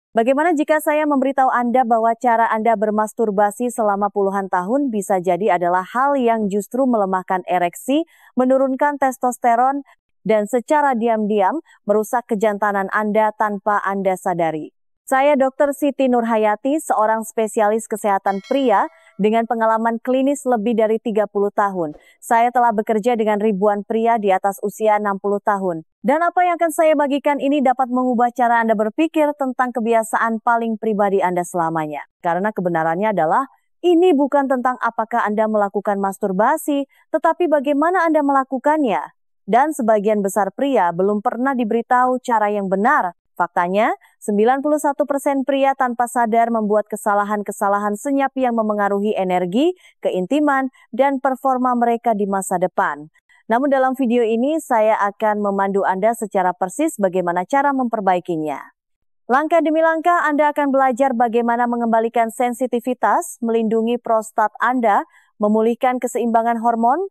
Bagaimana jika saya memberitahu Anda bahwa cara Anda bermasturbasi selama puluhan tahun bisa jadi adalah hal yang justru melemahkan ereksi, menurunkan testosteron, dan secara diam-diam merusak kejantanan Anda tanpa Anda sadari. Saya Dr. Siti Nurhayati, seorang spesialis kesehatan pria dengan pengalaman klinis lebih dari 30 tahun. Saya telah bekerja dengan ribuan pria di atas usia 60 tahun. Dan apa yang akan saya bagikan ini dapat mengubah cara Anda berpikir tentang kebiasaan paling pribadi Anda selamanya. Karena kebenarannya adalah, ini bukan tentang apakah Anda melakukan masturbasi, tetapi bagaimana Anda melakukannya. Dan sebagian besar pria belum pernah diberitahu cara yang benar. Faktanya, 91% pria tanpa sadar membuat kesalahan-kesalahan senyap yang memengaruhi energi, keintiman, dan performa mereka di masa depan. Namun dalam video ini saya akan memandu Anda secara persis bagaimana cara memperbaikinya. Langkah demi langkah Anda akan belajar bagaimana mengembalikan sensitivitas, melindungi prostat Anda, memulihkan keseimbangan hormon,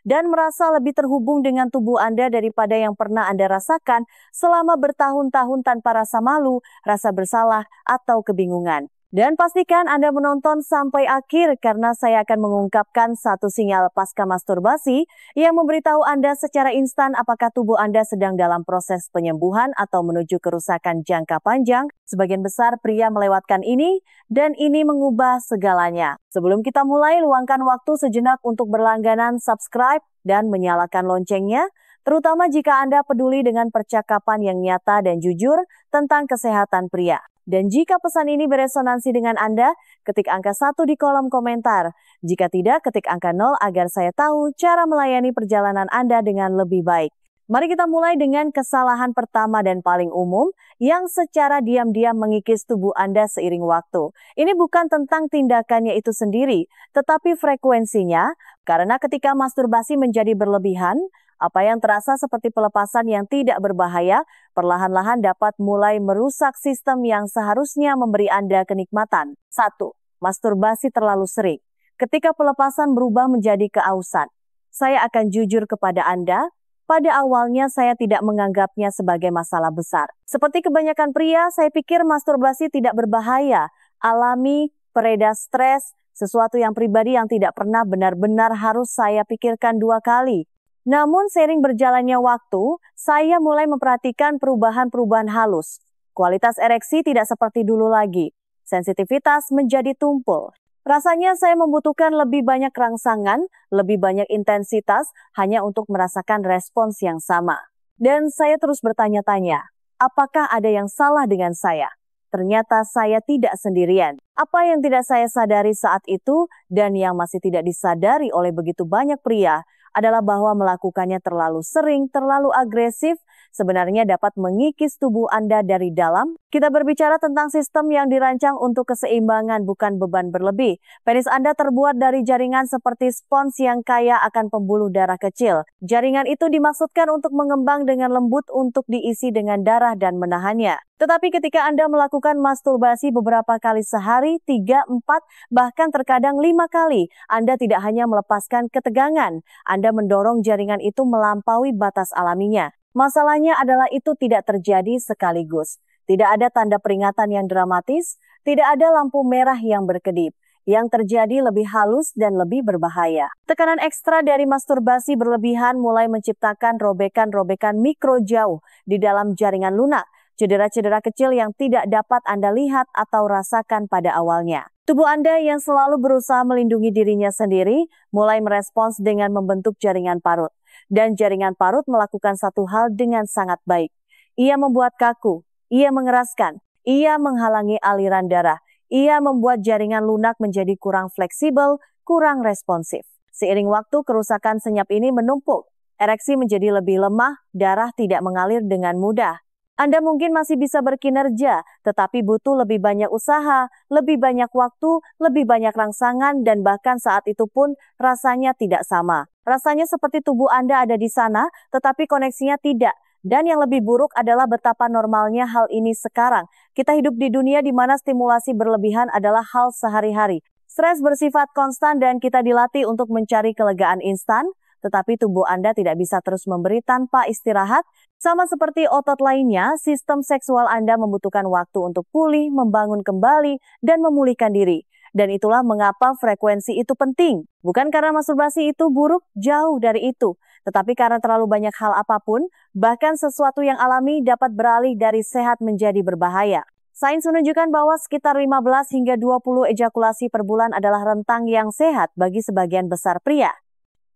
dan merasa lebih terhubung dengan tubuh Anda daripada yang pernah Anda rasakan selama bertahun-tahun tanpa rasa malu, rasa bersalah, atau kebingungan. Dan pastikan Anda menonton sampai akhir karena saya akan mengungkapkan satu sinyal pasca masturbasi yang memberitahu Anda secara instan apakah tubuh Anda sedang dalam proses penyembuhan atau menuju kerusakan jangka panjang. Sebagian besar pria melewatkan ini dan ini mengubah segalanya. Sebelum kita mulai, luangkan waktu sejenak untuk berlangganan subscribe dan menyalakan loncengnya, terutama jika Anda peduli dengan percakapan yang nyata dan jujur tentang kesehatan pria. Dan jika pesan ini beresonansi dengan Anda, ketik angka 1 di kolom komentar. Jika tidak, ketik angka 0 agar saya tahu cara melayani perjalanan Anda dengan lebih baik. Mari kita mulai dengan kesalahan pertama dan paling umum yang secara diam-diam mengikis tubuh Anda seiring waktu. Ini bukan tentang tindakannya itu sendiri, tetapi frekuensinya, karena ketika masturbasi menjadi berlebihan, apa yang terasa seperti pelepasan yang tidak berbahaya, perlahan-lahan dapat mulai merusak sistem yang seharusnya memberi Anda kenikmatan. 1. Masturbasi terlalu sering. Ketika pelepasan berubah menjadi keausan. Saya akan jujur kepada Anda, pada awalnya saya tidak menganggapnya sebagai masalah besar. Seperti kebanyakan pria, saya pikir masturbasi tidak berbahaya, alami, pereda stres, sesuatu yang pribadi yang tidak pernah benar-benar harus saya pikirkan dua kali. Namun seiring berjalannya waktu, saya mulai memperhatikan perubahan-perubahan halus. Kualitas ereksi tidak seperti dulu lagi. Sensitivitas menjadi tumpul. Rasanya saya membutuhkan lebih banyak rangsangan, lebih banyak intensitas hanya untuk merasakan respons yang sama. Dan saya terus bertanya-tanya, apakah ada yang salah dengan saya? Ternyata saya tidak sendirian. Apa yang tidak saya sadari saat itu dan yang masih tidak disadari oleh begitu banyak pria adalah bahwa melakukannya terlalu sering, terlalu agresif, sebenarnya dapat mengikis tubuh Anda dari dalam. Kita berbicara tentang sistem yang dirancang untuk keseimbangan, bukan beban berlebih. Penis Anda terbuat dari jaringan seperti spons yang kaya akan pembuluh darah kecil. Jaringan itu dimaksudkan untuk mengembang dengan lembut untuk diisi dengan darah dan menahannya. Tetapi ketika Anda melakukan masturbasi beberapa kali sehari, 3, 4, bahkan terkadang 5 kali, Anda tidak hanya melepaskan ketegangan, Anda mendorong jaringan itu melampaui batas alaminya. Masalahnya adalah itu tidak terjadi sekaligus. Tidak ada tanda peringatan yang dramatis, tidak ada lampu merah yang berkedip. Yang terjadi lebih halus dan lebih berbahaya. Tekanan ekstra dari masturbasi berlebihan mulai menciptakan robekan-robekan mikro jauh di dalam jaringan lunak. Cedera-cedera kecil yang tidak dapat Anda lihat atau rasakan pada awalnya. Tubuh Anda yang selalu berusaha melindungi dirinya sendiri mulai merespons dengan membentuk jaringan parut. Dan jaringan parut melakukan satu hal dengan sangat baik. Ia membuat kaku, ia mengeraskan, ia menghalangi aliran darah, ia membuat jaringan lunak menjadi kurang fleksibel, kurang responsif. Seiring waktu, kerusakan senyap ini menumpuk. Ereksi menjadi lebih lemah, darah tidak mengalir dengan mudah. Anda mungkin masih bisa berkinerja, tetapi butuh lebih banyak usaha, lebih banyak waktu, lebih banyak rangsangan, dan bahkan saat itu pun rasanya tidak sama. Rasanya seperti tubuh Anda ada di sana, tetapi koneksinya tidak. Dan yang lebih buruk adalah betapa normalnya hal ini sekarang. Kita hidup di dunia di mana stimulasi berlebihan adalah hal sehari-hari. Stres bersifat konstan dan kita dilatih untuk mencari kelegaan instan, tetapi tubuh Anda tidak bisa terus memberi tanpa istirahat. Sama seperti otot lainnya, sistem seksual Anda membutuhkan waktu untuk pulih, membangun kembali, dan memulihkan diri. Dan itulah mengapa frekuensi itu penting. Bukan karena masturbasi itu buruk, jauh dari itu. Tetapi karena terlalu banyak hal apapun, bahkan sesuatu yang alami dapat beralih dari sehat menjadi berbahaya. Sains menunjukkan bahwa sekitar 15 hingga 20 ejakulasi per bulan adalah rentang yang sehat bagi sebagian besar pria.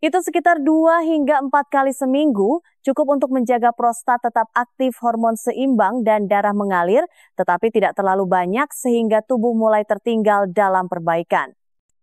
Itu sekitar 2 hingga 4 kali seminggu, cukup untuk menjaga prostat tetap aktif, hormon seimbang, dan darah mengalir, tetapi tidak terlalu banyak sehingga tubuh mulai tertinggal dalam perbaikan.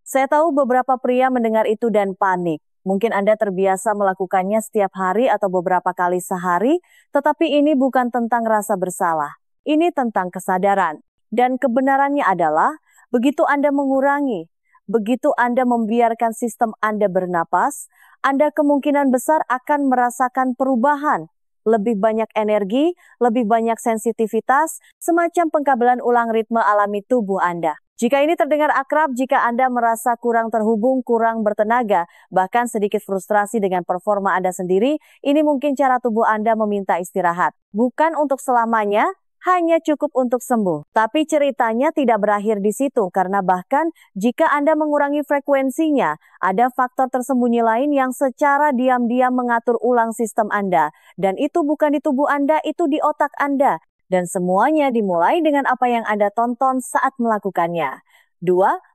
Saya tahu beberapa pria mendengar itu dan panik. Mungkin Anda terbiasa melakukannya setiap hari atau beberapa kali sehari, tetapi ini bukan tentang rasa bersalah. Ini tentang kesadaran. Dan kebenarannya adalah, begitu Anda mengurangi, begitu Anda membiarkan sistem Anda bernapas, Anda kemungkinan besar akan merasakan perubahan. Lebih banyak energi, lebih banyak sensitivitas, semacam pengkabelan ulang ritme alami tubuh Anda. Jika ini terdengar akrab, jika Anda merasa kurang terhubung, kurang bertenaga, bahkan sedikit frustrasi dengan performa Anda sendiri, ini mungkin cara tubuh Anda meminta istirahat. Bukan untuk selamanya, hanya cukup untuk sembuh. Tapi ceritanya tidak berakhir di situ karena bahkan jika Anda mengurangi frekuensinya, ada faktor tersembunyi lain yang secara diam-diam mengatur ulang sistem Anda. Dan itu bukan di tubuh Anda, itu di otak Anda. Dan semuanya dimulai dengan apa yang Anda tonton saat melakukannya. 2.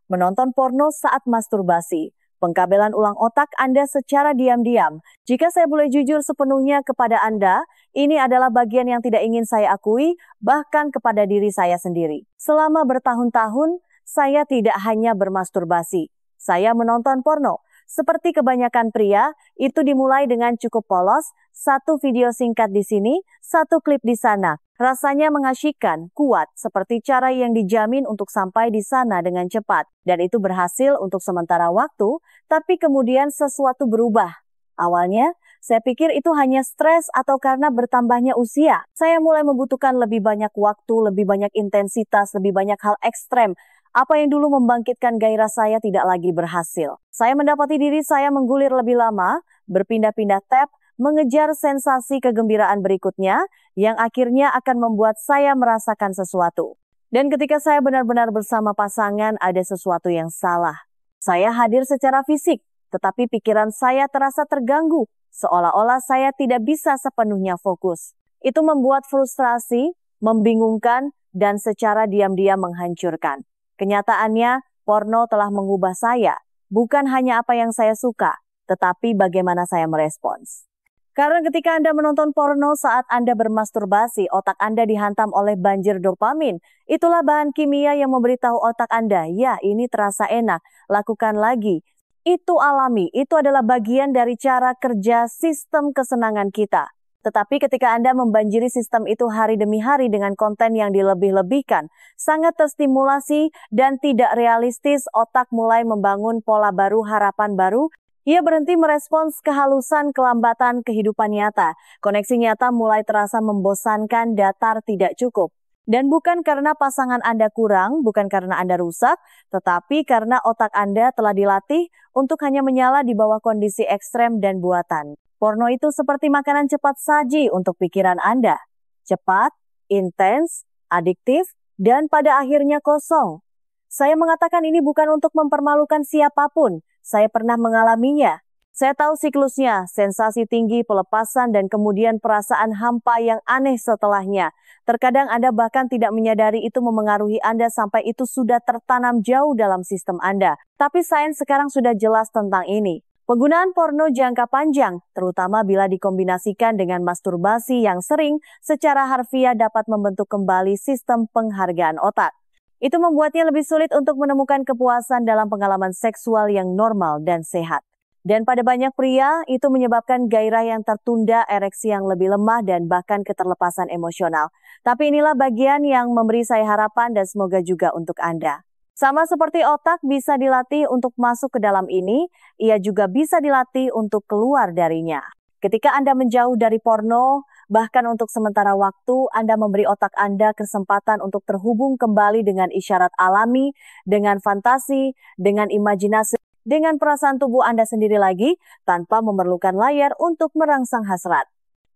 Menonton porno saat masturbasi. Pengkabelan ulang otak Anda secara diam-diam. Jika saya boleh jujur sepenuhnya kepada Anda, ini adalah bagian yang tidak ingin saya akui, bahkan kepada diri saya sendiri. Selama bertahun-tahun, saya tidak hanya bermasturbasi. Saya menonton porno. Seperti kebanyakan pria, itu dimulai dengan cukup polos, satu video singkat di sini, satu klip di sana. Rasanya mengasyikkan, kuat, seperti cara yang dijamin untuk sampai di sana dengan cepat. Dan itu berhasil untuk sementara waktu, tapi kemudian sesuatu berubah. Awalnya, saya pikir itu hanya stres atau karena bertambahnya usia. Saya mulai membutuhkan lebih banyak waktu, lebih banyak intensitas, lebih banyak hal ekstrem. Apa yang dulu membangkitkan gairah saya tidak lagi berhasil. Saya mendapati diri saya menggulir lebih lama, berpindah-pindah tab, mengejar sensasi kegembiraan berikutnya, yang akhirnya akan membuat saya merasakan sesuatu. Dan ketika saya benar-benar bersama pasangan, ada sesuatu yang salah. Saya hadir secara fisik, tetapi pikiran saya terasa terganggu, seolah-olah saya tidak bisa sepenuhnya fokus. Itu membuat frustrasi, membingungkan, dan secara diam-diam menghancurkan. Kenyataannya, porno telah mengubah saya, bukan hanya apa yang saya suka, tetapi bagaimana saya merespons. Karena ketika Anda menonton porno saat Anda bermasturbasi, otak Anda dihantam oleh banjir dopamin. Itulah bahan kimia yang memberitahu otak Anda, ya ini terasa enak, lakukan lagi. Itu alami, itu adalah bagian dari cara kerja sistem kesenangan kita. Tetapi ketika Anda membanjiri sistem itu hari demi hari dengan konten yang dilebih-lebihkan, sangat terstimulasi dan tidak realistis, otak mulai membangun pola baru, harapan baru. Ia berhenti merespons kehalusan, kelambatan kehidupan nyata. Koneksi nyata mulai terasa membosankan, datar, tidak cukup. Dan bukan karena pasangan Anda kurang, bukan karena Anda rusak, tetapi karena otak Anda telah dilatih untuk hanya menyala di bawah kondisi ekstrem dan buatan. Porno itu seperti makanan cepat saji untuk pikiran Anda. Cepat, intens, adiktif, dan pada akhirnya kosong. Saya mengatakan ini bukan untuk mempermalukan siapapun. Saya pernah mengalaminya. Saya tahu siklusnya, sensasi tinggi, pelepasan, dan kemudian perasaan hampa yang aneh setelahnya. Terkadang Anda bahkan tidak menyadari itu memengaruhi Anda sampai itu sudah tertanam jauh dalam sistem Anda. Tapi sains sekarang sudah jelas tentang ini. Penggunaan porno jangka panjang, terutama bila dikombinasikan dengan masturbasi yang sering, secara harfiah dapat membentuk kembali sistem penghargaan otak. Itu membuatnya lebih sulit untuk menemukan kepuasan dalam pengalaman seksual yang normal dan sehat. Dan pada banyak pria, itu menyebabkan gairah yang tertunda, ereksi yang lebih lemah, dan bahkan keterlepasan emosional. Tapi inilah bagian yang memberi saya harapan dan semoga juga untuk Anda. Sama seperti otak bisa dilatih untuk masuk ke dalam ini, ia juga bisa dilatih untuk keluar darinya. Ketika Anda menjauh dari porno, bahkan untuk sementara waktu, Anda memberi otak Anda kesempatan untuk terhubung kembali dengan isyarat alami, dengan fantasi, dengan imajinasi. dengan perasaan tubuh Anda sendiri lagi tanpa memerlukan layar untuk merangsang hasrat.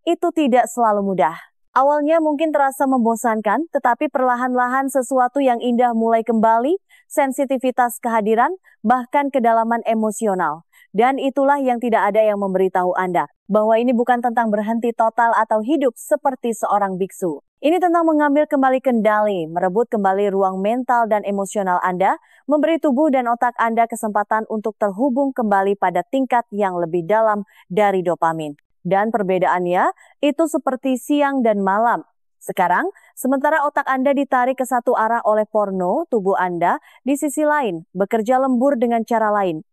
Itu tidak selalu mudah. Awalnya mungkin terasa membosankan, tetapi perlahan-lahan sesuatu yang indah mulai kembali, sensitivitas kehadiran, bahkan kedalaman emosional. Dan itulah yang tidak ada yang memberitahu Anda, bahwa ini bukan tentang berhenti total atau hidup seperti seorang biksu. Ini tentang mengambil kembali kendali, merebut kembali ruang mental dan emosional Anda, memberi tubuh dan otak Anda kesempatan untuk terhubung kembali pada tingkat yang lebih dalam dari dopamin. Dan perbedaannya itu seperti siang dan malam. Sekarang, sementara otak Anda ditarik ke satu arah oleh porno, tubuh Anda di sisi lain bekerja lembur dengan cara lain.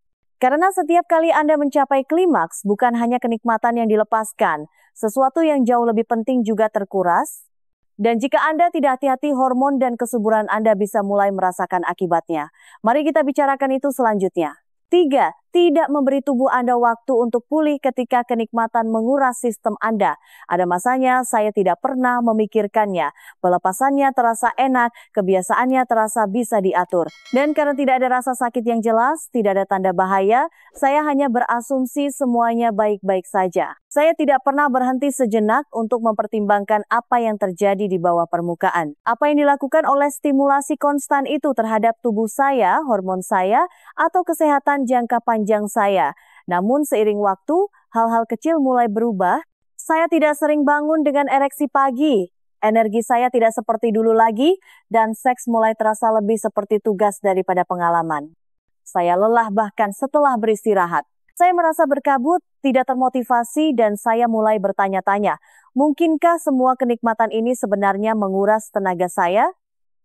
Karena setiap kali Anda mencapai klimaks, bukan hanya kenikmatan yang dilepaskan, sesuatu yang jauh lebih penting juga terkuras. Dan jika Anda tidak hati-hati, hormon dan kesuburan Anda bisa mulai merasakan akibatnya. Mari kita bicarakan itu selanjutnya. 3. Tidak memberi tubuh Anda waktu untuk pulih ketika kenikmatan menguras sistem Anda. Ada masanya saya tidak pernah memikirkannya. Pelepasannya terasa enak, kebiasaannya terasa bisa diatur. Dan karena tidak ada rasa sakit yang jelas, tidak ada tanda bahaya, saya hanya berasumsi semuanya baik-baik saja. Saya tidak pernah berhenti sejenak untuk mempertimbangkan apa yang terjadi di bawah permukaan. Apa yang dilakukan oleh stimulasi konstan itu terhadap tubuh saya, hormon saya, atau kesehatan jangka panjang saya. Namun seiring waktu, hal-hal kecil mulai berubah. Saya tidak sering bangun dengan ereksi pagi. Energi saya tidak seperti dulu lagi, dan seks mulai terasa lebih seperti tugas daripada pengalaman. Saya lelah bahkan setelah beristirahat. Saya merasa berkabut, tidak termotivasi, dan saya mulai bertanya-tanya, mungkinkah semua kenikmatan ini sebenarnya menguras tenaga saya?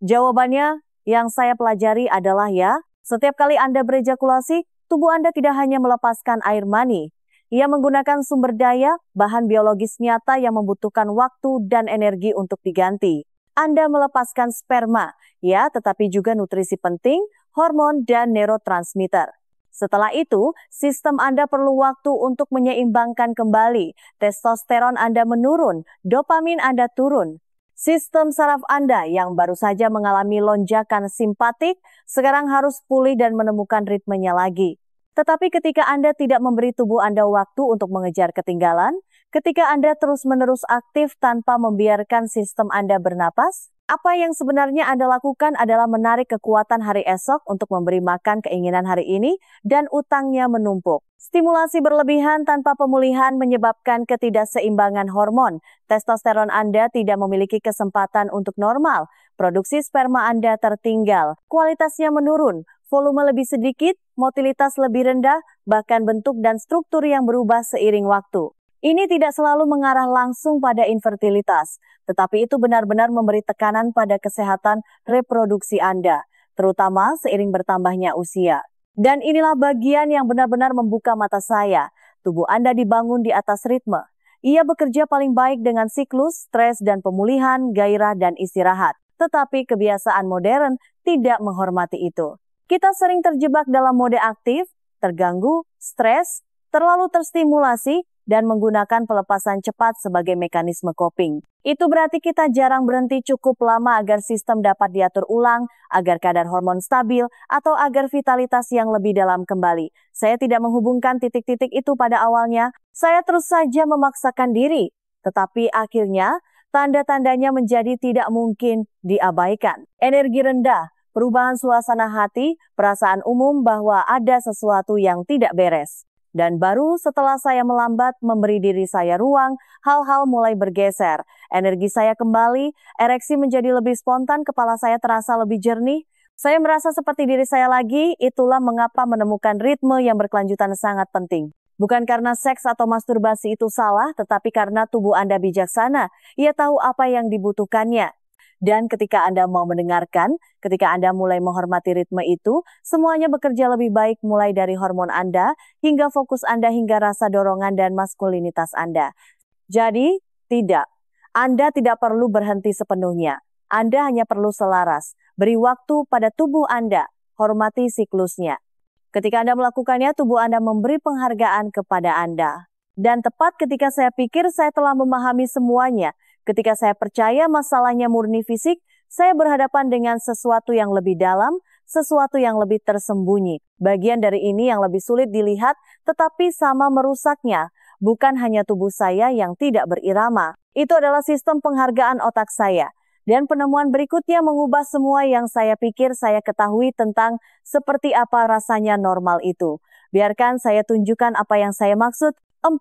Jawabannya yang saya pelajari adalah ya. Setiap kali Anda berejakulasi, tubuh Anda tidak hanya melepaskan air mani. Ia menggunakan sumber daya, bahan biologis nyata yang membutuhkan waktu dan energi untuk diganti. Anda melepaskan sperma, ya, tetapi juga nutrisi penting, hormon, dan neurotransmitter. Setelah itu, sistem Anda perlu waktu untuk menyeimbangkan kembali. Testosteron Anda menurun, dopamin Anda turun. Sistem saraf Anda yang baru saja mengalami lonjakan simpatik, sekarang harus pulih dan menemukan ritmenya lagi. Tetapi ketika Anda tidak memberi tubuh Anda waktu untuk mengejar ketinggalan, ketika Anda terus-menerus aktif tanpa membiarkan sistem Anda bernapas, apa yang sebenarnya Anda lakukan adalah menarik kekuatan hari esok untuk memberi makan keinginan hari ini dan utangnya menumpuk. Stimulasi berlebihan tanpa pemulihan menyebabkan ketidakseimbangan hormon. Testosteron Anda tidak memiliki kesempatan untuk normal. Produksi sperma Anda tertinggal. Kualitasnya menurun. Volume lebih sedikit, motilitas lebih rendah, bahkan bentuk dan struktur yang berubah seiring waktu. Ini tidak selalu mengarah langsung pada infertilitas, tetapi itu benar-benar memberi tekanan pada kesehatan reproduksi Anda, terutama seiring bertambahnya usia. Dan inilah bagian yang benar-benar membuka mata saya. Tubuh Anda dibangun di atas ritme. Ia bekerja paling baik dengan siklus, stres dan pemulihan, gairah dan istirahat. Tetapi kebiasaan modern tidak menghormati itu. Kita sering terjebak dalam mode aktif, terganggu, stres, terlalu terstimulasi, dan menggunakan pelepasan cepat sebagai mekanisme coping. Itu berarti kita jarang berhenti cukup lama agar sistem dapat diatur ulang, agar kadar hormon stabil, atau agar vitalitas yang lebih dalam kembali. Saya tidak menghubungkan titik-titik itu pada awalnya, saya terus saja memaksakan diri. Tetapi akhirnya, tanda-tandanya menjadi tidak mungkin diabaikan. Energi rendah, perubahan suasana hati, perasaan umum bahwa ada sesuatu yang tidak beres. Dan baru setelah saya melambat memberi diri saya ruang, hal-hal mulai bergeser. Energi saya kembali, ereksi menjadi lebih spontan, kepala saya terasa lebih jernih. Saya merasa seperti diri saya lagi, itulah mengapa menemukan ritme yang berkelanjutan sangat penting. Bukan karena seks atau masturbasi itu salah, tetapi karena tubuh Anda bijaksana. Ia tahu apa yang dibutuhkannya. Dan ketika Anda mau mendengarkan, ketika Anda mulai menghormati ritme itu, semuanya bekerja lebih baik mulai dari hormon Anda, hingga fokus Anda, hingga rasa dorongan dan maskulinitas Anda. Jadi, tidak. Anda tidak perlu berhenti sepenuhnya. Anda hanya perlu selaras. Beri waktu pada tubuh Anda. Hormati siklusnya. Ketika Anda melakukannya, tubuh Anda memberi penghargaan kepada Anda. Dan tepat ketika saya pikir saya telah memahami semuanya, ketika saya percaya masalahnya murni fisik, saya berhadapan dengan sesuatu yang lebih dalam, sesuatu yang lebih tersembunyi. Bagian dari ini yang lebih sulit dilihat, tetapi sama merusaknya. Bukan hanya tubuh saya yang tidak berirama. Itu adalah sistem penghargaan otak saya. Dan penemuan berikutnya mengubah semua yang saya pikir saya ketahui tentang seperti apa rasanya normal itu. Biarkan saya tunjukkan apa yang saya maksud. 4.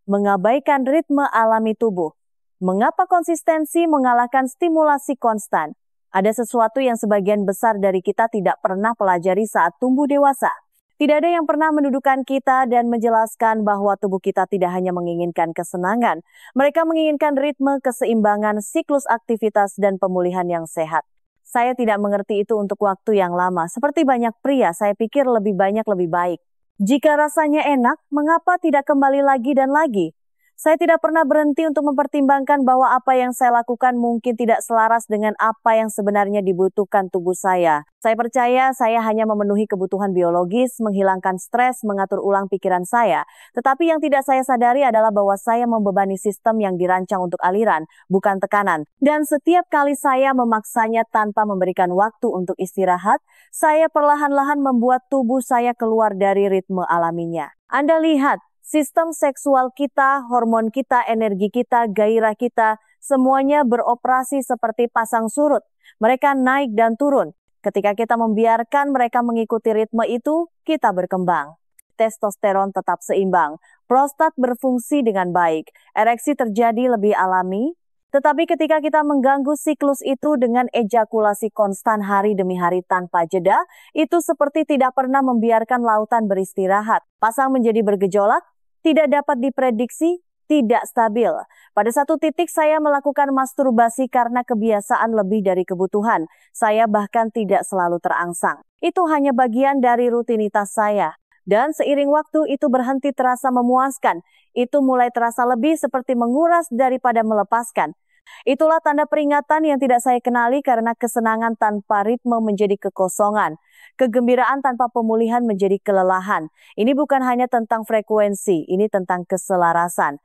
Mengabaikan ritme alami tubuh. Mengapa konsistensi mengalahkan stimulasi konstan? Ada sesuatu yang sebagian besar dari kita tidak pernah pelajari saat tumbuh dewasa. Tidak ada yang pernah mendudukan kita dan menjelaskan bahwa tubuh kita tidak hanya menginginkan kesenangan. Mereka menginginkan ritme, keseimbangan, siklus aktivitas, dan pemulihan yang sehat. Saya tidak mengerti itu untuk waktu yang lama. Seperti banyak pria, saya pikir lebih banyak lebih baik. Jika rasanya enak, mengapa tidak kembali lagi dan lagi? Saya tidak pernah berhenti untuk mempertimbangkan bahwa apa yang saya lakukan mungkin tidak selaras dengan apa yang sebenarnya dibutuhkan tubuh saya. Saya percaya saya hanya memenuhi kebutuhan biologis, menghilangkan stres, mengatur ulang pikiran saya. Tetapi yang tidak saya sadari adalah bahwa saya membebani sistem yang dirancang untuk aliran, bukan tekanan. Dan setiap kali saya memaksanya tanpa memberikan waktu untuk istirahat, saya perlahan-lahan membuat tubuh saya keluar dari ritme alaminya. Anda lihat, sistem seksual kita, hormon kita, energi kita, gairah kita, semuanya beroperasi seperti pasang surut. Mereka naik dan turun. Ketika kita membiarkan mereka mengikuti ritme itu, kita berkembang. Testosteron tetap seimbang, prostat berfungsi dengan baik, ereksi terjadi lebih alami. Tetapi ketika kita mengganggu siklus itu dengan ejakulasi konstan hari demi hari tanpa jeda, itu seperti tidak pernah membiarkan lautan beristirahat. Pasang menjadi bergejolak, tidak dapat diprediksi, tidak stabil. Pada satu titik saya melakukan masturbasi karena kebiasaan lebih dari kebutuhan. Saya bahkan tidak selalu terangsang. Itu hanya bagian dari rutinitas saya. Dan seiring waktu itu berhenti terasa memuaskan. Itu mulai terasa lebih seperti menguras daripada melepaskan. Itulah tanda peringatan yang tidak saya kenali karena kesenangan tanpa ritme menjadi kekosongan. Kegembiraan tanpa pemulihan menjadi kelelahan. Ini bukan hanya tentang frekuensi, ini tentang keselarasan.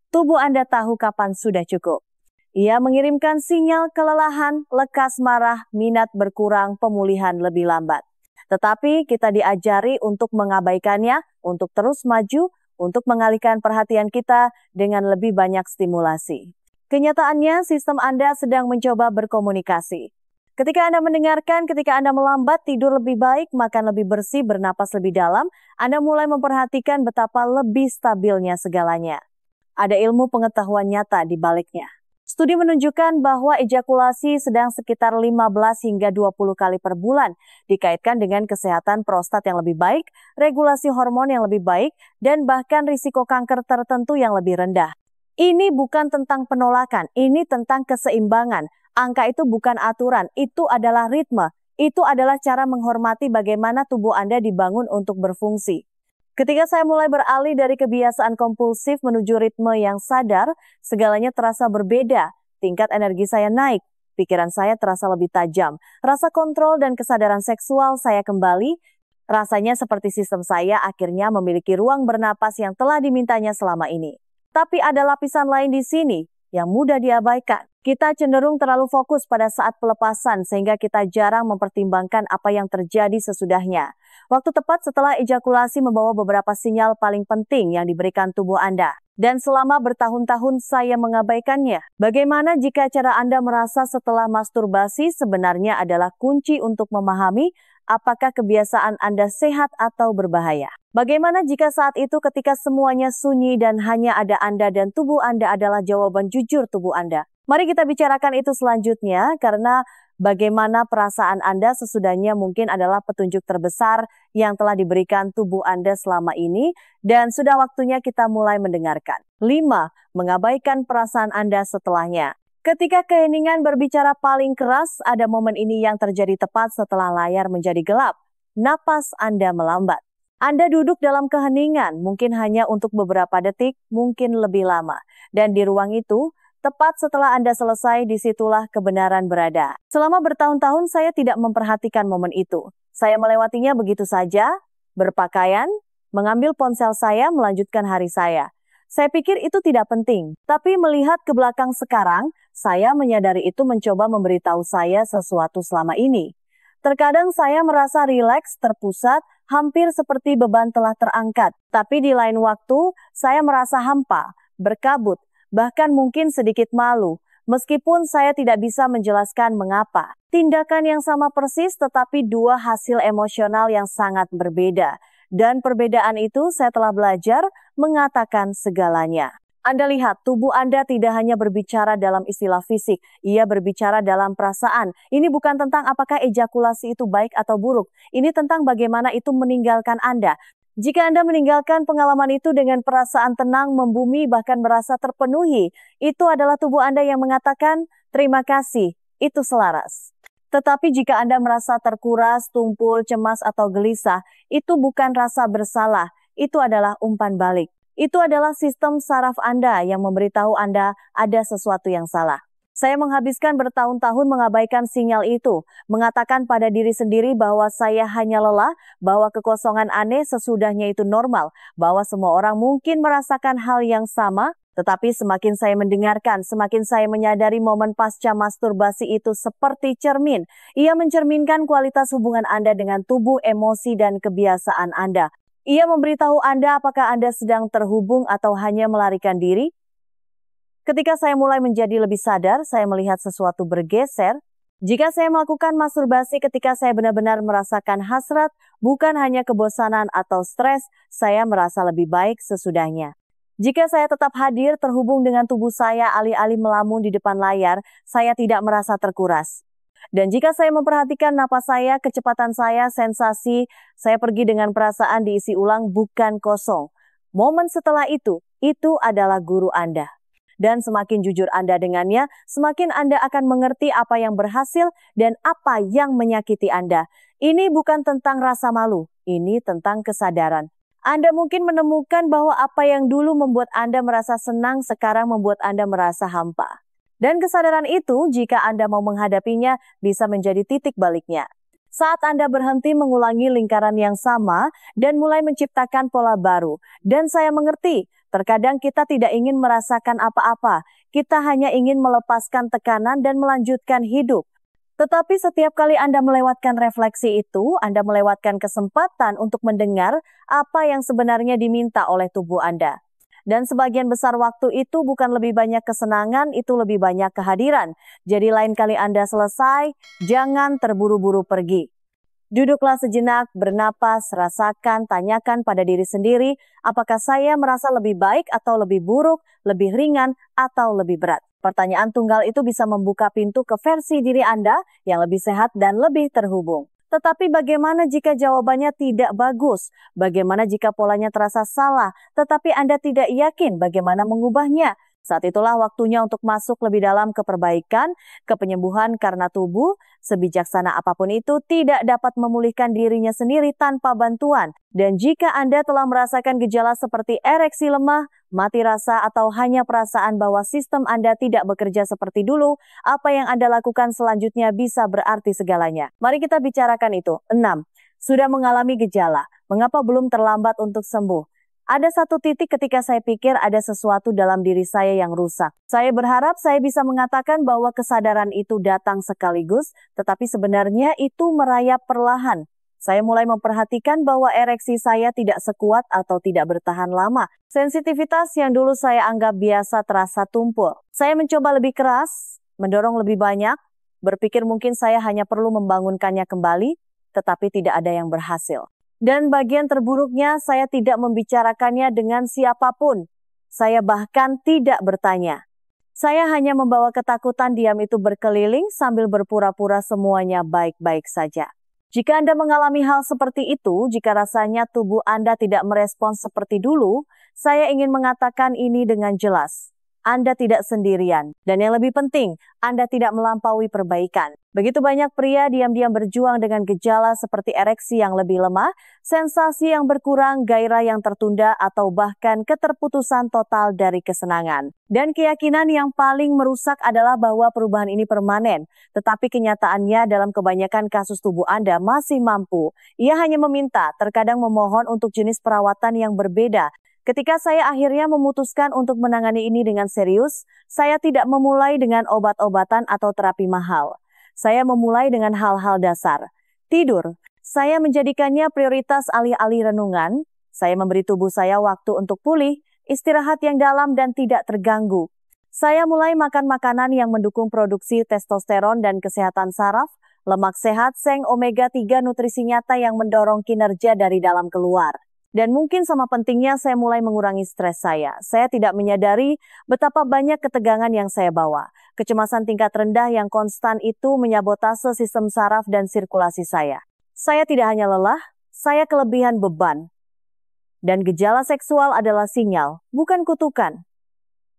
Tubuh Anda tahu kapan sudah cukup. Ia mengirimkan sinyal kelelahan, lekas marah, minat berkurang, pemulihan lebih lambat. Tetapi kita diajari untuk mengabaikannya, untuk terus maju, untuk mengalihkan perhatian kita dengan lebih banyak stimulasi. Kenyataannya, sistem Anda sedang mencoba berkomunikasi. Ketika Anda mendengarkan, ketika Anda melambat, tidur lebih baik, makan lebih bersih, bernapas lebih dalam, Anda mulai memperhatikan betapa lebih stabilnya segalanya. Ada ilmu pengetahuan nyata di baliknya. Studi menunjukkan bahwa ejakulasi sedang sekitar 15 hingga 20 kali per bulan, dikaitkan dengan kesehatan prostat yang lebih baik, regulasi hormon yang lebih baik, dan bahkan risiko kanker tertentu yang lebih rendah. Ini bukan tentang penolakan, ini tentang keseimbangan. Angka itu bukan aturan, itu adalah ritme. Itu adalah cara menghormati bagaimana tubuh Anda dibangun untuk berfungsi. Ketika saya mulai beralih dari kebiasaan kompulsif menuju ritme yang sadar, segalanya terasa berbeda. Tingkat energi saya naik, pikiran saya terasa lebih tajam. Rasa kontrol dan kesadaran seksual saya kembali. Rasanya seperti sistem saya akhirnya memiliki ruang bernapas yang telah dimintanya selama ini. Tapi ada lapisan lain di sini yang mudah diabaikan. Kita cenderung terlalu fokus pada saat pelepasan sehingga kita jarang mempertimbangkan apa yang terjadi sesudahnya. Waktu tepat setelah ejakulasi membawa beberapa sinyal paling penting yang diberikan tubuh Anda. Dan selama bertahun-tahun saya mengabaikannya. Bagaimana jika cara Anda merasa setelah masturbasi sebenarnya adalah kunci untuk memahami apakah kebiasaan Anda sehat atau berbahaya? Bagaimana jika saat itu ketika semuanya sunyi dan hanya ada Anda dan tubuh Anda adalah jawaban jujur tubuh Anda? Mari kita bicarakan itu selanjutnya karena bagaimana perasaan Anda sesudahnya mungkin adalah petunjuk terbesar yang telah diberikan tubuh Anda selama ini dan sudah waktunya kita mulai mendengarkan. 5. Mengabaikan perasaan Anda setelahnya. Ketika keheningan berbicara paling keras, ada momen ini yang terjadi tepat setelah layar menjadi gelap. Napas Anda melambat. Anda duduk dalam keheningan, mungkin hanya untuk beberapa detik, mungkin lebih lama. Dan di ruang itu, tepat setelah Anda selesai, disitulah kebenaran berada. Selama bertahun-tahun saya tidak memperhatikan momen itu. Saya melewatinya begitu saja, berpakaian, mengambil ponsel saya, melanjutkan hari saya. Saya pikir itu tidak penting, tapi melihat ke belakang sekarang, saya menyadari itu mencoba memberitahu saya sesuatu selama ini. Terkadang saya merasa rileks, terpusat, hampir seperti beban telah terangkat. Tapi di lain waktu, saya merasa hampa, berkabut, bahkan mungkin sedikit malu. Meskipun saya tidak bisa menjelaskan mengapa. Tindakan yang sama persis tetapi dua hasil emosional yang sangat berbeda. Dan perbedaan itu saya telah belajar mengatakan segalanya. Anda lihat, tubuh Anda tidak hanya berbicara dalam istilah fisik, ia berbicara dalam perasaan. Ini bukan tentang apakah ejakulasi itu baik atau buruk, ini tentang bagaimana itu meninggalkan Anda. Jika Anda meninggalkan pengalaman itu dengan perasaan tenang, membumi, bahkan merasa terpenuhi, itu adalah tubuh Anda yang mengatakan, terima kasih, itu selaras. Tetapi jika Anda merasa terkuras, tumpul, cemas, atau gelisah, itu bukan rasa bersalah, itu adalah umpan balik. Itu adalah sistem saraf Anda yang memberitahu Anda ada sesuatu yang salah. Saya menghabiskan bertahun-tahun mengabaikan sinyal itu, mengatakan pada diri sendiri bahwa saya hanya lelah, bahwa kekosongan aneh sesudahnya itu normal, bahwa semua orang mungkin merasakan hal yang sama, tetapi semakin saya mendengarkan, semakin saya menyadari momen pasca masturbasi itu seperti cermin. Ia mencerminkan kualitas hubungan Anda dengan tubuh, emosi, dan kebiasaan Anda. Ia memberitahu Anda apakah Anda sedang terhubung atau hanya melarikan diri. Ketika saya mulai menjadi lebih sadar, saya melihat sesuatu bergeser. Jika saya melakukan masturbasi ketika saya benar-benar merasakan hasrat, bukan hanya kebosanan atau stres, saya merasa lebih baik sesudahnya. Jika saya tetap hadir terhubung dengan tubuh saya alih-alih melamun di depan layar, saya tidak merasa terkuras. Dan jika saya memperhatikan napas saya, kecepatan saya, sensasi, saya pergi dengan perasaan diisi ulang bukan kosong. Momen setelah itu adalah guru Anda. Dan semakin jujur Anda dengannya, semakin Anda akan mengerti apa yang berhasil dan apa yang menyakiti Anda. Ini bukan tentang rasa malu, ini tentang kesadaran. Anda mungkin menemukan bahwa apa yang dulu membuat Anda merasa senang sekarang membuat Anda merasa hampa. Dan kesadaran itu, jika Anda mau menghadapinya, bisa menjadi titik baliknya. Saat Anda berhenti mengulangi lingkaran yang sama dan mulai menciptakan pola baru. Dan saya mengerti, terkadang kita tidak ingin merasakan apa-apa. Kita hanya ingin melepaskan tekanan dan melanjutkan hidup. Tetapi setiap kali Anda melewatkan refleksi itu, Anda melewatkan kesempatan untuk mendengar apa yang sebenarnya diminta oleh tubuh Anda. Dan sebagian besar waktu itu bukan lebih banyak kesenangan, itu lebih banyak kehadiran. Jadi lain kali Anda selesai, jangan terburu-buru pergi. Duduklah sejenak, bernapas, rasakan, tanyakan pada diri sendiri, apakah saya merasa lebih baik atau lebih buruk, lebih ringan atau lebih berat. Pertanyaan tunggal itu bisa membuka pintu ke versi diri Anda yang lebih sehat dan lebih terhubung. Tetapi bagaimana jika jawabannya tidak bagus? Bagaimana jika polanya terasa salah, tetapi Anda tidak yakin bagaimana mengubahnya? Saat itulah waktunya untuk masuk lebih dalam ke perbaikan, ke penyembuhan karena tubuh, sebijaksana apapun itu tidak dapat memulihkan dirinya sendiri tanpa bantuan. Dan jika Anda telah merasakan gejala seperti ereksi lemah, mati rasa atau hanya perasaan bahwa sistem Anda tidak bekerja seperti dulu, apa yang Anda lakukan selanjutnya bisa berarti segalanya. Mari kita bicarakan itu. 6. Sudah mengalami gejala. Mengapa belum terlambat untuk sembuh? Ada satu titik ketika saya pikir ada sesuatu dalam diri saya yang rusak. Saya berharap saya bisa mengatakan bahwa kesadaran itu datang sekaligus, tetapi sebenarnya itu merayap perlahan. Saya mulai memperhatikan bahwa ereksi saya tidak sekuat atau tidak bertahan lama. Sensitivitas yang dulu saya anggap biasa terasa tumpul. Saya mencoba lebih keras, mendorong lebih banyak, berpikir mungkin saya hanya perlu membangunkannya kembali, tetapi tidak ada yang berhasil. Dan bagian terburuknya, saya tidak membicarakannya dengan siapapun. Saya bahkan tidak bertanya. Saya hanya membawa ketakutan diam itu berkeliling sambil berpura-pura semuanya baik-baik saja. Jika Anda mengalami hal seperti itu, jika rasanya tubuh Anda tidak merespons seperti dulu, saya ingin mengatakan ini dengan jelas. Anda tidak sendirian. Dan yang lebih penting, Anda tidak melampaui perbaikan. Begitu banyak pria diam-diam berjuang dengan gejala seperti ereksi yang lebih lemah, sensasi yang berkurang, gairah yang tertunda, atau bahkan keterputusan total dari kesenangan. Dan keyakinan yang paling merusak adalah bahwa perubahan ini permanen. Tetapi kenyataannya dalam kebanyakan kasus tubuh Anda masih mampu. Ia hanya meminta, terkadang memohon untuk jenis perawatan yang berbeda. Ketika saya akhirnya memutuskan untuk menangani ini dengan serius, saya tidak memulai dengan obat-obatan atau terapi mahal. Saya memulai dengan hal-hal dasar. Tidur. Saya menjadikannya prioritas alih-alih renungan. Saya memberi tubuh saya waktu untuk pulih, istirahat yang dalam dan tidak terganggu. Saya mulai makan makanan yang mendukung produksi testosteron dan kesehatan saraf, lemak sehat, seng, omega 3, nutrisi nyata yang mendorong kinerja dari dalam keluar. Dan mungkin sama pentingnya saya mulai mengurangi stres saya. Saya tidak menyadari betapa banyak ketegangan yang saya bawa. Kecemasan tingkat rendah yang konstan itu menyabotase sistem saraf dan sirkulasi saya. Saya tidak hanya lelah, saya kelebihan beban. Dan gejala seksual adalah sinyal, bukan kutukan.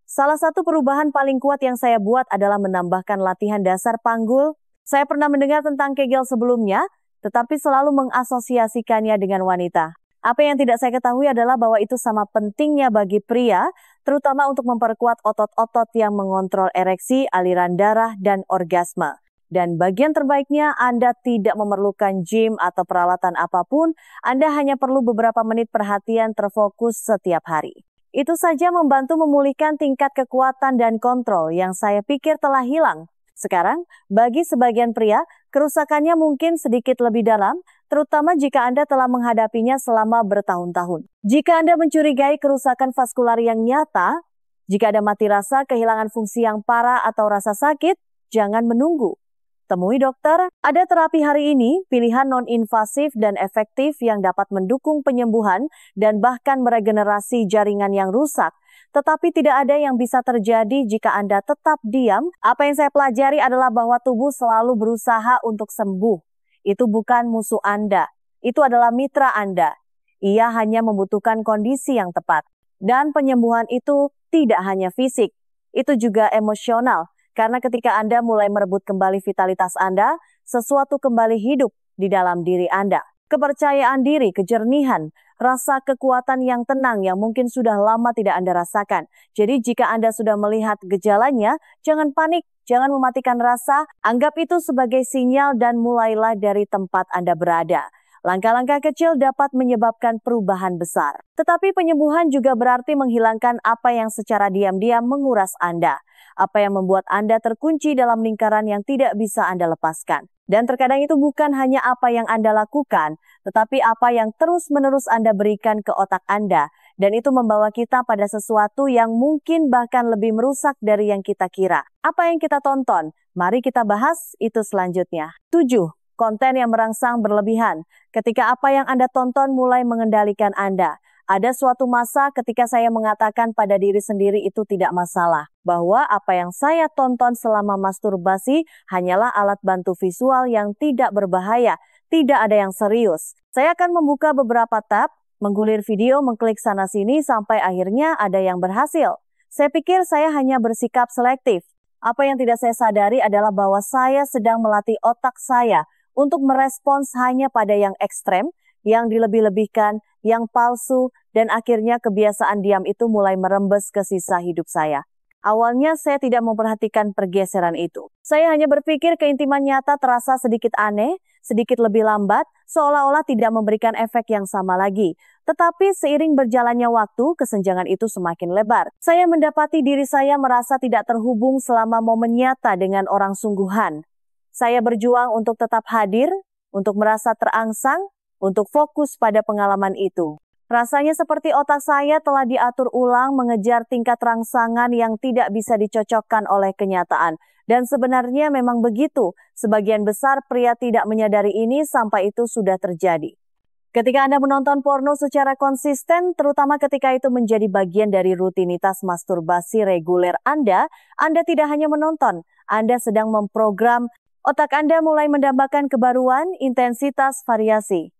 Salah satu perubahan paling kuat yang saya buat adalah menambahkan latihan dasar panggul. Saya pernah mendengar tentang Kegel sebelumnya, tetapi selalu mengasosiasikannya dengan wanita. Apa yang tidak saya ketahui adalah bahwa itu sama pentingnya bagi pria, terutama untuk memperkuat otot-otot yang mengontrol ereksi, aliran darah, dan orgasme. Dan bagian terbaiknya, Anda tidak memerlukan gym atau peralatan apapun, Anda hanya perlu beberapa menit perhatian terfokus setiap hari. Itu saja membantu memulihkan tingkat kekuatan dan kontrol yang saya pikir telah hilang. Sekarang, bagi sebagian pria, kerusakannya mungkin sedikit lebih dalam, terutama jika Anda telah menghadapinya selama bertahun-tahun. Jika Anda mencurigai kerusakan vaskular yang nyata, jika ada mati rasa, kehilangan fungsi yang parah atau rasa sakit, jangan menunggu. Temui dokter. Ada terapi hari ini, pilihan non-invasif dan efektif yang dapat mendukung penyembuhan dan bahkan meregenerasi jaringan yang rusak. Tetapi tidak ada yang bisa terjadi jika Anda tetap diam. Apa yang saya pelajari adalah bahwa tubuh selalu berusaha untuk sembuh. Itu bukan musuh Anda. Itu adalah mitra Anda. Ia hanya membutuhkan kondisi yang tepat. Dan penyembuhan itu tidak hanya fisik. Itu juga emosional. Karena ketika Anda mulai merebut kembali vitalitas Anda, sesuatu kembali hidup di dalam diri Anda. Kepercayaan diri, kejernihan, rasa kekuatan yang tenang yang mungkin sudah lama tidak Anda rasakan. Jadi jika Anda sudah melihat gejalanya, jangan panik, jangan mematikan rasa, anggap itu sebagai sinyal dan mulailah dari tempat Anda berada. Langkah-langkah kecil dapat menyebabkan perubahan besar. Tetapi penyembuhan juga berarti menghilangkan apa yang secara diam-diam menguras Anda. Apa yang membuat Anda terkunci dalam lingkaran yang tidak bisa Anda lepaskan. Dan terkadang itu bukan hanya apa yang Anda lakukan, tetapi apa yang terus-menerus Anda berikan ke otak Anda. Dan itu membawa kita pada sesuatu yang mungkin bahkan lebih merusak dari yang kita kira. Apa yang kita tonton? Mari kita bahas itu selanjutnya. 7. Konten yang merangsang berlebihan. Ketika apa yang Anda tonton mulai mengendalikan Anda. Ada suatu masa ketika saya mengatakan pada diri sendiri itu tidak masalah. Bahwa apa yang saya tonton selama masturbasi hanyalah alat bantu visual yang tidak berbahaya. Tidak ada yang serius. Saya akan membuka beberapa tab, menggulir video, mengklik sana-sini sampai akhirnya ada yang berhasil. Saya pikir saya hanya bersikap selektif. Apa yang tidak saya sadari adalah bahwa saya sedang melatih otak saya untuk merespons hanya pada yang ekstrem, yang dilebih-lebihkan, yang palsu, dan akhirnya kebiasaan diam itu mulai merembes ke sisa hidup saya. Awalnya saya tidak memperhatikan pergeseran itu. Saya hanya berpikir keintiman nyata terasa sedikit aneh, sedikit lebih lambat, seolah-olah tidak memberikan efek yang sama lagi. Tetapi seiring berjalannya waktu, kesenjangan itu semakin lebar. Saya mendapati diri saya merasa tidak terhubung selama momen nyata dengan orang sungguhan. Saya berjuang untuk tetap hadir, untuk merasa terangsang, untuk fokus pada pengalaman itu. Rasanya seperti otak saya telah diatur ulang mengejar tingkat rangsangan yang tidak bisa dicocokkan oleh kenyataan. Dan sebenarnya memang begitu. Sebagian besar pria tidak menyadari ini sampai itu sudah terjadi. Ketika Anda menonton porno secara konsisten, terutama ketika itu menjadi bagian dari rutinitas masturbasi reguler Anda tidak hanya menonton, Anda sedang memprogram otak Anda mulai mendambakan kebaruan, intensitas, variasi.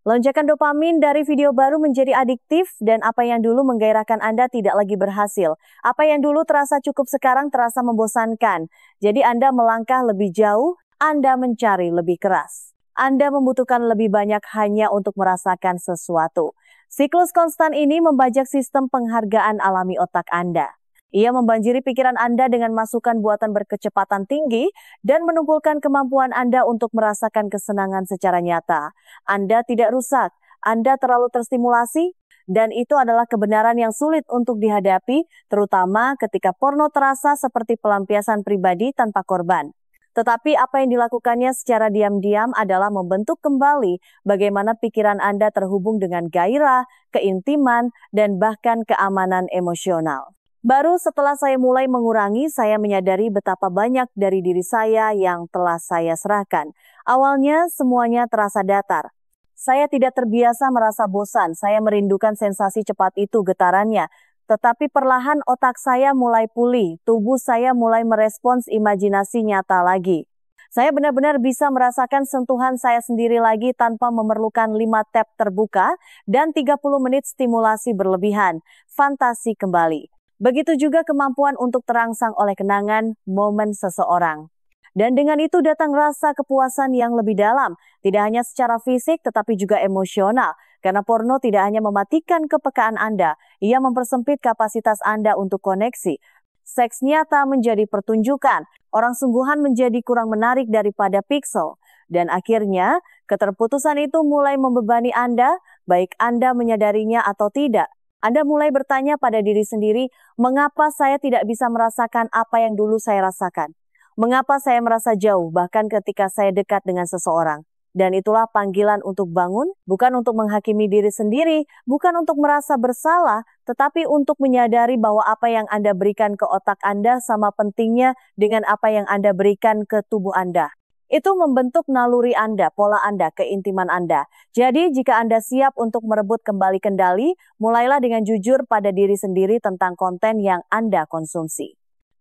Lonjakan dopamin dari video baru menjadi adiktif dan apa yang dulu menggairahkan Anda tidak lagi berhasil. Apa yang dulu terasa cukup sekarang terasa membosankan. Jadi Anda melangkah lebih jauh, Anda mencari lebih keras. Anda membutuhkan lebih banyak hanya untuk merasakan sesuatu. Siklus konstan ini membajak sistem penghargaan alami otak Anda. Ia membanjiri pikiran Anda dengan masukan buatan berkecepatan tinggi dan menumpulkan kemampuan Anda untuk merasakan kesenangan secara nyata. Anda tidak rusak, Anda terlalu terstimulasi, dan itu adalah kebenaran yang sulit untuk dihadapi, terutama ketika porno terasa seperti pelampiasan pribadi tanpa korban. Tetapi apa yang dilakukannya secara diam-diam adalah membentuk kembali bagaimana pikiran Anda terhubung dengan gairah, keintiman, dan bahkan keamanan emosional. Baru setelah saya mulai mengurangi, saya menyadari betapa banyak dari diri saya yang telah saya serahkan. Awalnya semuanya terasa datar. Saya tidak terbiasa merasa bosan, saya merindukan sensasi cepat itu getarannya. Tetapi perlahan otak saya mulai pulih, tubuh saya mulai merespons imajinasi nyata lagi. Saya benar-benar bisa merasakan sentuhan saya sendiri lagi tanpa memerlukan 5 tab terbuka dan 30 menit stimulasi berlebihan. Fantasi kembali. Begitu juga kemampuan untuk terangsang oleh kenangan momen seseorang. Dan dengan itu datang rasa kepuasan yang lebih dalam, tidak hanya secara fisik tetapi juga emosional. Karena porno tidak hanya mematikan kepekaan Anda, ia mempersempit kapasitas Anda untuk koneksi. Seks nyata menjadi pertunjukan, orang sungguhan menjadi kurang menarik daripada piksel. Dan akhirnya, keterputusan itu mulai membebani Anda, baik Anda menyadarinya atau tidak. Anda mulai bertanya pada diri sendiri, mengapa saya tidak bisa merasakan apa yang dulu saya rasakan? Mengapa saya merasa jauh bahkan ketika saya dekat dengan seseorang? Dan itulah panggilan untuk bangun, bukan untuk menghakimi diri sendiri, bukan untuk merasa bersalah, tetapi untuk menyadari bahwa apa yang Anda berikan ke otak Anda sama pentingnya dengan apa yang Anda berikan ke tubuh Anda. Itu membentuk naluri Anda, pola Anda, keintiman Anda. Jadi jika Anda siap untuk merebut kembali kendali, mulailah dengan jujur pada diri sendiri tentang konten yang Anda konsumsi.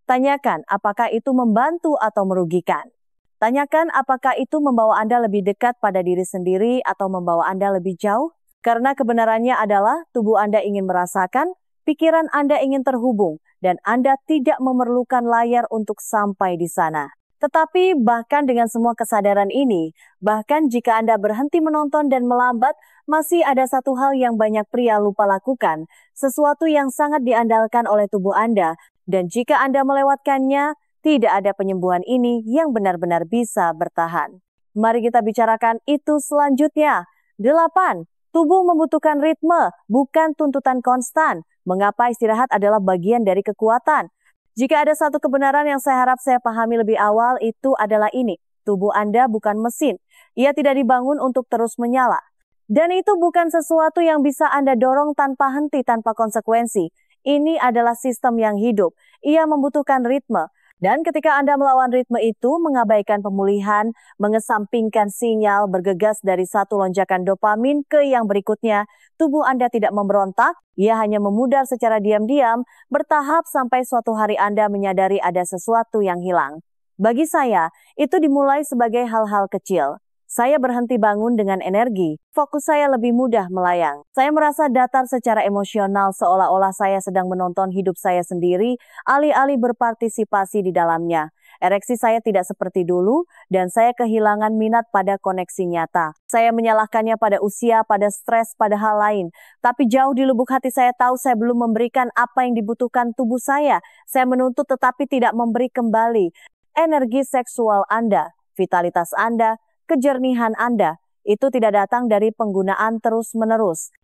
Tanyakan apakah itu membantu atau merugikan. Tanyakan apakah itu membawa Anda lebih dekat pada diri sendiri atau membawa Anda lebih jauh. Karena kebenarannya adalah tubuh Anda ingin merasakan, pikiran Anda ingin terhubung, dan Anda tidak memerlukan layar untuk sampai di sana. Tetapi bahkan dengan semua kesadaran ini, bahkan jika Anda berhenti menonton dan melambat, masih ada satu hal yang banyak pria lupa lakukan, sesuatu yang sangat diandalkan oleh tubuh Anda. Dan jika Anda melewatkannya, tidak ada penyembuhan ini yang benar-benar bisa bertahan. Mari kita bicarakan itu selanjutnya. 8. Tubuh membutuhkan ritme, bukan tuntutan konstan. Mengapa istirahat adalah bagian dari kekuatan? Jika ada satu kebenaran yang saya harap saya pahami lebih awal, itu adalah ini. Tubuh Anda bukan mesin. Ia tidak dibangun untuk terus menyala. Dan itu bukan sesuatu yang bisa Anda dorong tanpa henti, tanpa konsekuensi. Ini adalah sistem yang hidup. Ia membutuhkan ritme. Dan ketika Anda melawan ritme itu, mengabaikan pemulihan, mengesampingkan sinyal, bergegas dari satu lonjakan dopamin ke yang berikutnya, tubuh Anda tidak memberontak, ia hanya memudar secara diam-diam, bertahap sampai suatu hari Anda menyadari ada sesuatu yang hilang. Bagi saya, itu dimulai sebagai hal-hal kecil. Saya berhenti bangun dengan energi, fokus saya lebih mudah melayang. Saya merasa datar secara emosional seolah-olah saya sedang menonton hidup saya sendiri, alih-alih berpartisipasi di dalamnya. Ereksi saya tidak seperti dulu, dan saya kehilangan minat pada koneksi nyata. Saya menyalahkannya pada usia, pada stres, pada hal lain. Tapi jauh di lubuk hati saya tahu saya belum memberikan apa yang dibutuhkan tubuh saya. Saya menuntut tetapi tidak memberi kembali. Energi seksual Anda, vitalitas Anda, kejernihan Anda, itu tidak datang dari penggunaan terus-menerus.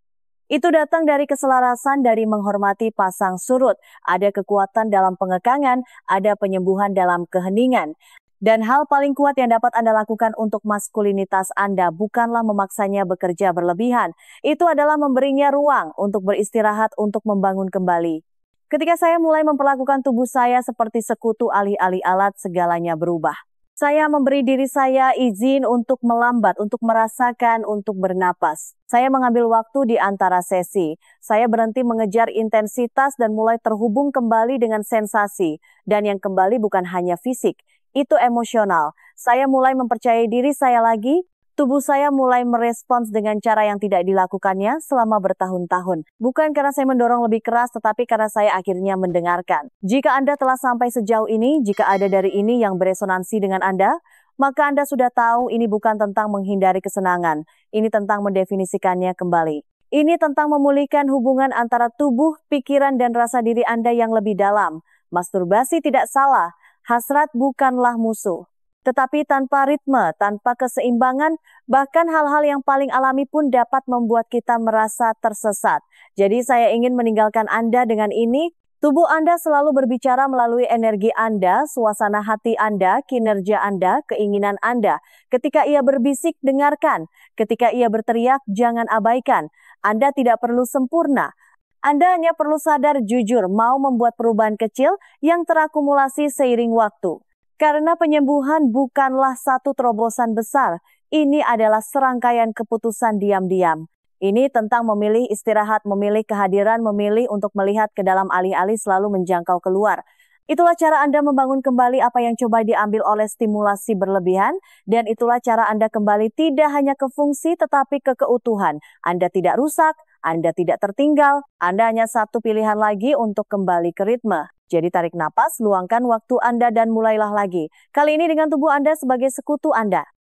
Itu datang dari keselarasan, dari menghormati pasang surut. Ada kekuatan dalam pengekangan, ada penyembuhan dalam keheningan. Dan hal paling kuat yang dapat Anda lakukan untuk maskulinitas Anda bukanlah memaksanya bekerja berlebihan. Itu adalah memberinya ruang untuk beristirahat, untuk membangun kembali. Ketika saya mulai memperlakukan tubuh saya seperti sekutu alih-alih alat, segalanya berubah. Saya memberi diri saya izin untuk melambat, untuk merasakan, untuk bernapas. Saya mengambil waktu di antara sesi. Saya berhenti mengejar intensitas dan mulai terhubung kembali dengan sensasi. Dan yang kembali bukan hanya fisik, itu emosional. Saya mulai mempercayai diri saya lagi. Tubuh saya mulai merespons dengan cara yang tidak dilakukannya selama bertahun-tahun. Bukan karena saya mendorong lebih keras, tetapi karena saya akhirnya mendengarkan. Jika Anda telah sampai sejauh ini, jika ada dari ini yang beresonansi dengan Anda, maka Anda sudah tahu ini bukan tentang menghindari kesenangan. Ini tentang mendefinisikannya kembali. Ini tentang memulihkan hubungan antara tubuh, pikiran, dan rasa diri Anda yang lebih dalam. Masturbasi tidak salah, hasrat bukanlah musuh. Tetapi tanpa ritme, tanpa keseimbangan, bahkan hal-hal yang paling alami pun dapat membuat kita merasa tersesat. Jadi saya ingin meninggalkan Anda dengan ini, Tubuh Anda selalu berbicara melalui energi Anda, suasana hati Anda, kinerja Anda, keinginan Anda. Ketika ia berbisik, dengarkan. Ketika ia berteriak, jangan abaikan. Anda tidak perlu sempurna. Anda hanya perlu sadar jujur mau membuat perubahan kecil yang terakumulasi seiring waktu. Karena penyembuhan bukanlah satu terobosan besar, ini adalah serangkaian keputusan diam-diam. Ini tentang memilih istirahat, memilih kehadiran, memilih untuk melihat ke dalam alih-alih selalu menjangkau keluar. Itulah cara Anda membangun kembali apa yang coba diambil oleh stimulasi berlebihan, dan itulah cara Anda kembali tidak hanya ke fungsi tetapi ke keutuhan. Anda tidak rusak, Anda tidak tertinggal, Anda hanya satu pilihan lagi untuk kembali ke ritme. Jadi tarik napas, luangkan waktu Anda dan mulailah lagi. Kali ini dengan tubuh Anda sebagai sekutu Anda.